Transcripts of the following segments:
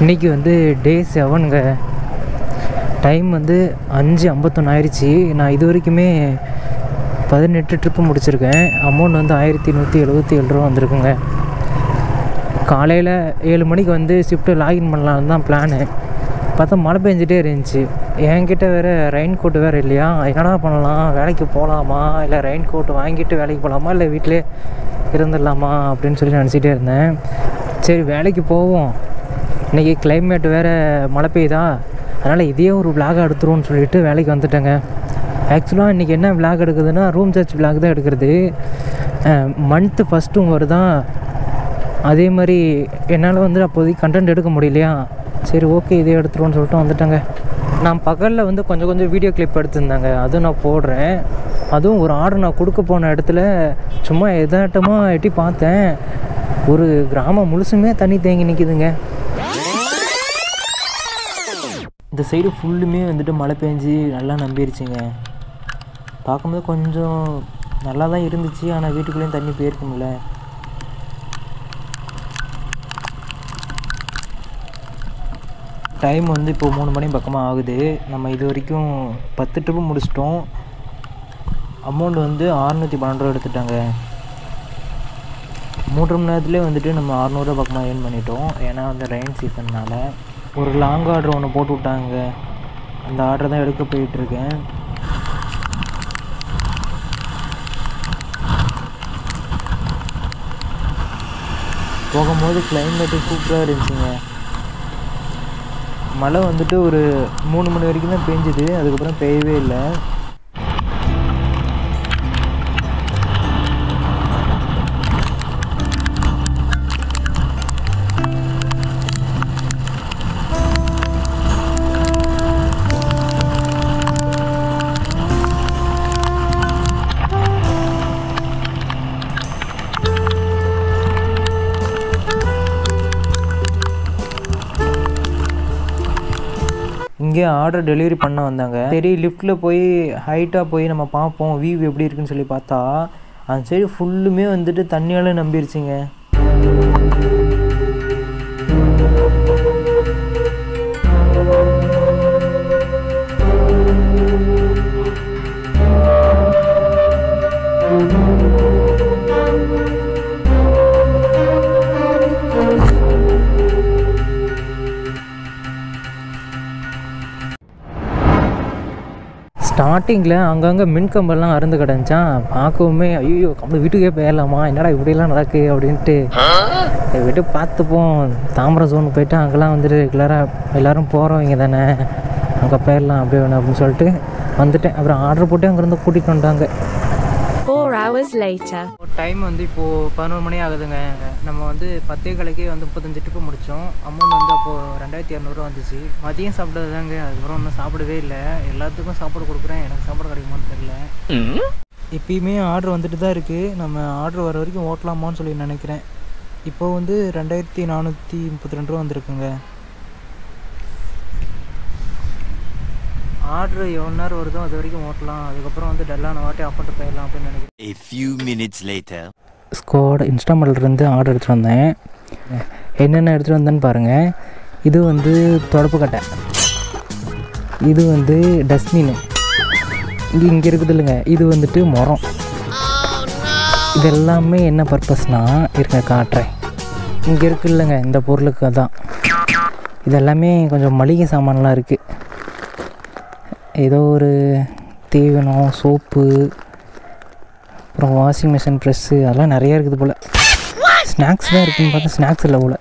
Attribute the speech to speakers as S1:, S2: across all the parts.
S1: இன்றைக்கி வந்து டே 7ங்க. டைம் வந்து 5:51 ஆயிடுச்சு. நான் இது வரைக்குமே 18 ட்ரிப்பு முடிச்சிருக்கேன். அமௌண்ட் வந்து 1177 ரூபா வந்திருக்குங்க. காலையில் 7 மணிக்கு வந்து ஷிஃப்ட்டு லாகின் பண்ணலான்னு தான் பிளானு. பார்த்தா மழை பெஞ்சிட்டே இருந்துச்சு. என்கிட்ட வேறு ரெயின் கோட்டு வேறு இல்லையா. என்னடா பண்ணலாம், வேலைக்கு போகலாமா, இல்லை ரெயின் கோட்டு வாங்கிட்டு வேலைக்கு போகலாமா, இல்லை வீட்டிலே இருந்துடலாமா அப்படின்னு சொல்லி நினச்சிட்டே இருந்தேன். சரி வேலைக்கு போவோம், இன்றைக்கி கிளைமேட் வேறு மழை பெய்யுதா, அதனால் இதே ஒரு விளாக் எடுத்துருவோன்னு சொல்லிவிட்டு வேலைக்கு வந்துட்டேங்க. ஆக்சுவலாக இன்றைக்கி என்ன விளாக் எடுக்குதுன்னா ரூம் சர்ச் விளாக் தான் எடுக்கிறது. மந்த்து ஃபஸ்ட்டும் வருதான், அதே மாதிரி என்னால் வந்து அப்போதைக்கு கண்டென்ட் எடுக்க முடியலையா. சரி ஓகே இதே எடுத்துருவோன்னு சொல்லிட்டு வந்துட்டேங்க. நான் பகலில் வந்து கொஞ்சம் வீடியோ கிளிப் எடுத்திருந்தாங்க, அதுவும் நான் போடுறேன். அதுவும் ஒரு ஆர்டர் நான் கொடுக்க போன இடத்துல சும்மா எதாட்டமாக எட்டி பார்த்தேன், ஒரு கிராமம் முழுசுமே தண்ணி தேங்கி நிற்கிதுங்க. இந்த சைடு ஃபுல்லுமே வந்துட்டு மழை பெஞ்சு நல்லா நம்பிடுச்சுங்க. பார்க்கும்போது கொஞ்சம் நல்லா தான் இருந்துச்சு, ஆனால் வீட்டுக்குள்ளேயும் தண்ணி போயிருக்கும்ல. டைம் வந்து இப்போது 3 மணி பக்கமாக ஆகுது. நம்ம இது வரைக்கும் 10 ட்ரிப்பு முடிச்சிட்டோம். அமௌண்ட் வந்து 612 ரூபா எடுத்துட்டாங்க. 3 மணி நேரத்துலேயே வந்துட்டு நம்ம 600 ரூபா பக்கமாக ஏர்ன் பண்ணிட்டோம். ஏன்னா வந்து ரெயின் சீசன்னால் ஒரு லாங் ஆர்டர் ஒன்று போட்டு விட்டாங்க. அந்த ஆர்டர் தான் எடுக்க போயிட்டுருக்கேன். போகும்போது கிளைமேட்டு சூப்பராக இருந்துச்சுங்க. மழை வந்துட்டு ஒரு 3 மணி வரைக்கும் தான் பெஞ்சுது, அதுக்கப்புறம் பெய்யவே இல்லை. இங்கே ஆர்டர் டெலிவரி பண்ண வந்தாங்க. சரி லிஃப்ட்டில் போய் ஹைட்டாக போய் நம்ம பார்ப்போம் வியூ எப்படி இருக்குன்னு சொல்லி பார்த்தா அந்த சைடு ஃபுல்லுமே வந்துட்டு தண்ணியால் நம்பிடுச்சிங்க. ஸ்டார்டிங்கில் அங்கங்கே மின்கம்பெல்லாம் அருந்து கிடந்துச்சான். பார்க்கவுமே ஐயோ கம்பளை வீட்டுக்கே போயிடலாமா, என்னடா இப்படிலாம் நடக்கு அப்படின்ட்டு விட்டு பார்த்துப்போம். தாம்பரம் ஜோனுக்கு போய்ட்டு அங்கெல்லாம் வந்துட்டு ரெகுலராக எல்லோரும் போகிறவங்க தானே, அங்கே போயிடலாம் அப்படி வேணும் அப்படின்னு சொல்லிட்டு வந்துட்டேன். அப்புறம் ஆர்டர் போட்டு அங்கேருந்து கூட்டிகிட்டு வந்துட்டாங்க.
S2: 4 hours later.
S1: டைம் வந்து இப்போது 11 மணி ஆகுதுங்க. நம்ம வந்து 10 கலைக்கே வந்து 35 ட்ரிப்பு முடித்தோம். அமௌண்ட் வந்து அப்போது 2200 வந்துச்சு. மதியம் சாப்பிட்டது தாங்க, அதுக்கப்புறம் ஒன்றும் சாப்பிடவே இல்லை. எல்லாத்துக்கும் சாப்பாடு கொடுக்குறேன், எனக்கு சாப்பாடு கிடைக்குமான்னு தெரியல. இப்பயுமே ஆர்டர் வந்துட்டு தான் இருக்குது. நம்ம ஆர்டர் வர வரைக்கும் ஓட்டலாமான்னு சொல்லி நினைக்கிறேன். இப்போ வந்து 2432 ரூபா வந்திருக்குங்க. ஆர்டர் எவ்வளோ நேரம் வருதோ அது வரைக்கும் ஓட்டலாம், அதுக்கப்புறம் வந்து டல்லான வாட்டி ஆஃப் பண்ணிட்டு போயிடலாம் அப்படின்னு நினைக்கிறேன்.
S3: A few minutes later.
S1: Squad இன்ஸ்டால்மெண்ட்லேருந்து ஆர்டர் எடுத்துகிட்டு வந்தேன். என்னென்ன எடுத்துகிட்டு வந்தேன்னு பாருங்கள். இது வந்து தொடப்பு கட்டை, இது வந்து டஸ்ட்பின்னு, இங்கே இருக்குது இல்லைங்க, இது வந்துட்டு மரம். இது எல்லாமே என்ன பர்பஸ்னால் இருக்க காட்டுறேன். இங்கே இருக்குது இல்லைங்க இந்த பொருளுக்கு தான். இது எல்லாமே கொஞ்சம் மளிகை சாமான்லாம் இருக்குது. ஏதோ ஒரு தீவனம், சோப்பு, அப்புறம் வாஷிங் மிஷின், ப்ரெஸ்ஸு, அதெல்லாம் நிறையா இருக்குது போல். ஸ்நாக்ஸ் தான் இருக்குதுன்னு பார்த்தா ஸ்நாக்ஸ் இல்லை போல்.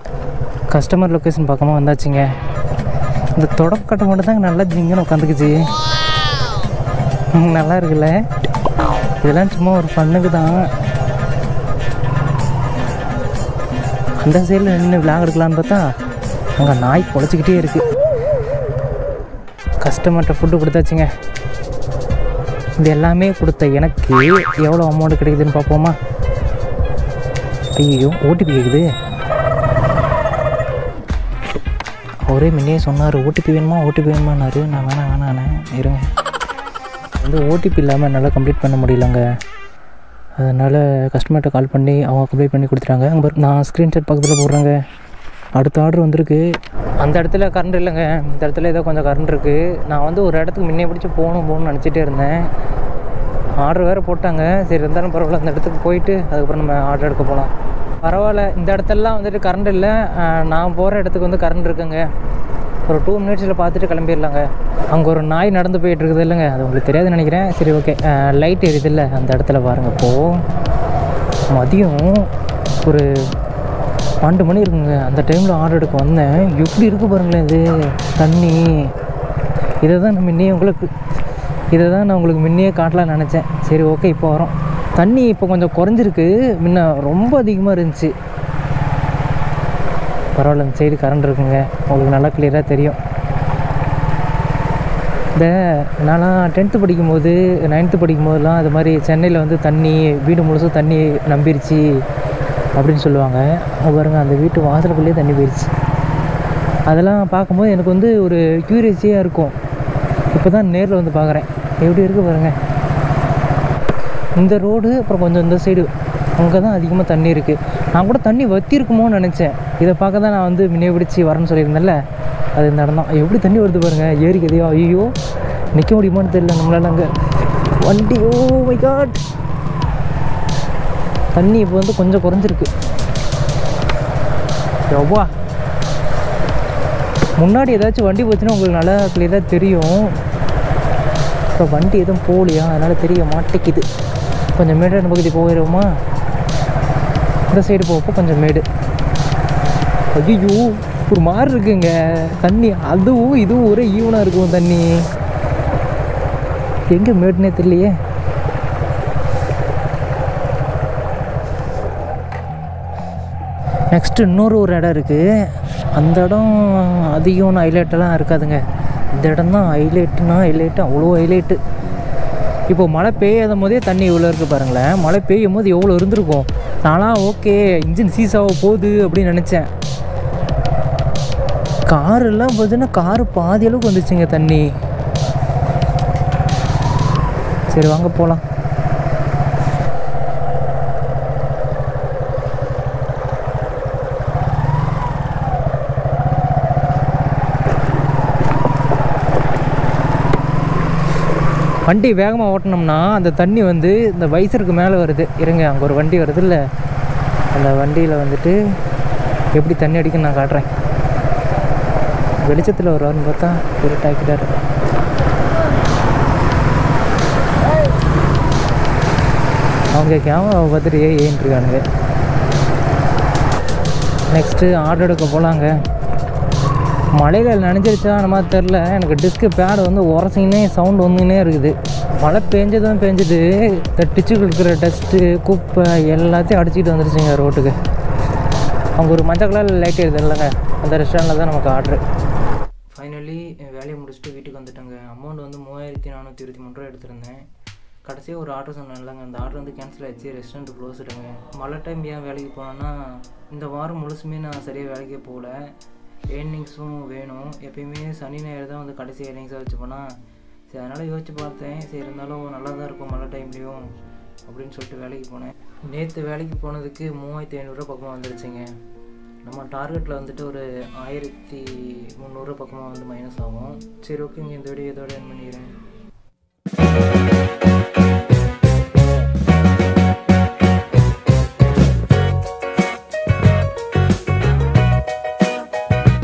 S1: கஸ்டமர் லொக்கேஷன் பக்கமாக வந்தாச்சுங்க. இந்த தொடக்கட்டை மட்டும் தாங்க நல்லா ஜிங்கன்னு உட்காந்துக்குச்சு. நல்லா இருக்குல்ல. இதெல்லாம் சும்மா ஒரு பண்ணுக்கு தான். அந்த சைடில் நின்று விளாக் எடுக்கலான்னு பார்த்தா அங்கே நாய் குலைச்சிக்கிட்டே இருக்குது. கஸ்டமர்கிட்ட ஃபுட்டு கொடுத்தாச்சுங்க. இது எல்லாமே கொடுத்த எனக்கு எவ்வளோ அமௌண்ட் கிடைக்குதுன்னு பார்ப்போமா. ஐயோ ஓடிபி கேட்குது. அவரே முன்னே சொன்னார் ஓடிபி வேணுமான்னாரு. நான் வேணாண்ணே இருங்க. வந்து ஓடிபி இல்லாமல் என்னால் கம்ப்ளீட் பண்ண முடியலங்க. அதனால் கஸ்டமர்கிட்ட கால் பண்ணி அவங்க கம்ப்ளீட் பண்ணி கொடுத்துட்டாங்க. அங்கே நான் ஸ்க்ரீன்ஷாட் பக்கத்தில் போடுறாங்க. அடுத்த ஆர்டர் வந்திருக்கு. அந்த இடத்துல கரண்ட் இல்லைங்க. இந்த இடத்துல ஏதோ கொஞ்சம் கரண்ட் இருக்குது. நான் வந்து ஒரு இடத்துக்கு முன்னே பிடிச்சி போகணும்னு நினச்சிட்டே இருந்தேன். ஆர்டர் வேறு போட்டாங்க. சரி இருந்தாலும் பரவாயில்ல, அந்த இடத்துக்கு போயிட்டு அதுக்கப்புறம் நம்ம ஆர்டர் எடுக்க போகலாம். பரவாயில்ல, இந்த இடத்துலலாம் வந்துட்டு கரண்ட் இல்லை. நான் போகிற இடத்துக்கு வந்து கரண்ட் இருக்குங்க. ஒரு 2 மினிட்ஸில் பார்த்துட்டு கிளம்பிடலாங்க. அங்கே ஒரு நாய் நடந்து போயிட்டு இருக்குது இல்லைங்க, அது உங்களுக்கு தெரியாதுன்னு நினைக்கிறேன். சரி ஓகே, லைட் எரியுது இல்லை அந்த இடத்துல பாருங்கள். இப்போது மதியம் ஒரு 12 மணி இருக்குங்க. அந்த டைமில் ஆர்டர் எடுக்க வந்தேன். எப்படி இருக்குது பாருங்களேன் இது தண்ணி. இதை தான் நான் உங்களுக்கு முன்னையே காட்டலாம்னு நினச்சேன். சரி ஓகே, இப்போ வரோம். தண்ணி இப்போ கொஞ்சம் குறைஞ்சிருக்கு. முன்ன ரொம்ப அதிகமாக இருந்துச்சு. பரவாயில்ல, இந்த சைடு கரண்ட் இருக்குங்க. உங்களுக்கு நல்லா கிளியராக தெரியும். இந்த நான்லாம் 10th படிக்கும்போது 9th படிக்கும்போதெல்லாம் அது மாதிரி சென்னையில் வந்து தண்ணி வீடு முழுசும் தண்ணி நம்பிருச்சு அப்படின்னு சொல்லுவாங்க. பாருங்க, அந்த வீட்டு வாசலுக்குள்ளேயே தண்ணி போயிடுச்சு. அதெல்லாம் பார்க்கும்போது எனக்கு வந்து ஒரு க்யூரியஸியாக இருக்கும். இப்போ தான் நேரில் வந்து பார்க்குறேன் எப்படி இருக்குது பாருங்கள். இந்த ரோடு அப்புறம் கொஞ்சம் இந்த சைடு அங்கே தான் அதிகமாக தண்ணி இருக்குது. நான் கூட தண்ணி வற்றிருக்குமோன்னு நினச்சேன். இதை பார்க்க தான் நான் வந்து முன்னே பிடிச்சி வரேன்னு சொல்லியிருந்தேன்ல, அது இந்த இடம் தான். எப்படி தண்ணி வருது பாருங்கள். ஏரிக்கு எதையோ ஐயோ நிற்க முடியுமான்னு தெரியல நம்மளால. அங்கே வண்டி, ஓ மை காட், தண்ணி இப்போ வந்து கொஞ்சம் குறைஞ்சிருக்கு. எவ்வா முன்னாடி ஏதாச்சும் வண்டி போச்சுன்னா உங்களுக்கு நல்லா கிளியராக தெரியும். இப்போ வண்டி எதுவும் போகலையா, அதனால் தெரிய மாட்டேங்குது. கொஞ்சம் மேடான பகுதி போயிடுவோமா? இந்த சைடு போகப்போ கொஞ்சம் மேடு. ஐயோ ஒரு மாதிரி இருக்குங்க தண்ணி. அதுவும் இதுவும் ஒரே ஈவனாக இருக்கும் தண்ணி. எங்கே மேடுனே தெரியலையே. நெக்ஸ்ட்டு இன்னொரு இடம் இருக்குது. அந்த இடம் அதிகம் ஹைலைட்டெல்லாம் இருக்காதுங்க. இந்த இடம் தான் ஹைலைட்டு, அவ்வளோ ஹைலைட்டு. இப்போ மழை பெய்யாத போதே தண்ணி இவ்வளோ இருக்குது பாருங்களேன். மழை பெய்யும் போது எவ்வளோ இருந்திருக்கும். நான்லாம் ஓகே இன்ஜின் சீஸாக போகுது அப்படின்னு நினச்சேன். காரெல்லாம் பார்த்தீங்கன்னா காரு பாதி அளவுக்கு வந்துச்சுங்க தண்ணி. சரி வாங்க போகலாம். வண்டி வேகமாக ஓட்டினோம்னா அந்த தண்ணி வந்து இந்த வைசருக்கு மேலே வருது. இருங்க, அங்கே ஒரு வண்டி வருது இல்லை, அந்த வண்டியில் வந்துட்டு எப்படி தண்ணி அடிக்குன்னு நான் காட்டுறேன். வெளிச்சத்தில் வருவார்னு பார்த்தா இருட்டாக்கிட்டார். அவங்க கேமரா பார்த்துட்டு ஏன்னு இருக்கானுங்க. நெக்ஸ்ட்டு ஆர்டர் எடுக்க போகலாங்க. மழையில் நனைஞ்சிருச்சா நம்ம தெரில. எனக்கு டிஸ்க்கு பேடு வந்து உரசிங்கன்னே சவுண்டு வந்துன்னே இருக்குது. மழை பெஞ்சதும் பெஞ்சுது. இந்த டிச்சுக்கு இருக்கிற டஸ்ட்டு குப்பை எல்லாத்தையும் அடிச்சுட்டு வந்துருச்சுங்க ரோட்டுக்கு. அவங்க ஒரு மஞ்சள் கலரில் லைட் எரியுது இல்லைங்க, அந்த ரெஸ்டாரண்ட்டில் தான் நமக்கு ஆர்டரு. ஃபைனலி வேலையை முடிச்சுட்டு வீட்டுக்கு வந்துட்டேங்க. அமௌண்ட் வந்து 3423 ரூபா எடுத்திருந்தேன். கடைசியாக ஒரு ஆர்டர் சொன்னேன் இல்லைங்க, அந்த ஆர்டர் வந்து கேன்சல் ஆகிடுச்சு. ரெஸ்டாரண்ட் க்ளோஸ்டுங்க. மழை டைம் ஏன் வேலைக்கு போனேன்னா, இந்த வாரம் முழுசுமே நான் சரியாக வேலைக்கே போகல. ஏர்னிங்ஸும் வேணும். எப்பயுமே சனி ஞாயிறு தான் வந்து கடைசி ஏர்னிங்ஸாக வச்சுப்போனா. சரி அதனால் யோசிச்சு பார்த்தேன். சரி இருந்தாலும் நல்லா தான் இருக்கும் மழை டைம்லேயும் அப்படின்னு சொல்லிட்டு வேலைக்கு போனேன். நேற்று வேலைக்கு போனதுக்கு 3500 ரூபா பக்கமாக வந்துருச்சுங்க. நம்ம டார்கெட்டில் வந்துட்டு ஒரு 1300 பக்கமாக வந்து மைனஸ் ஆகும். சரி ஓகேங்க, இந்த வீடியோ இதோட என் பண்ணிடுறேன்.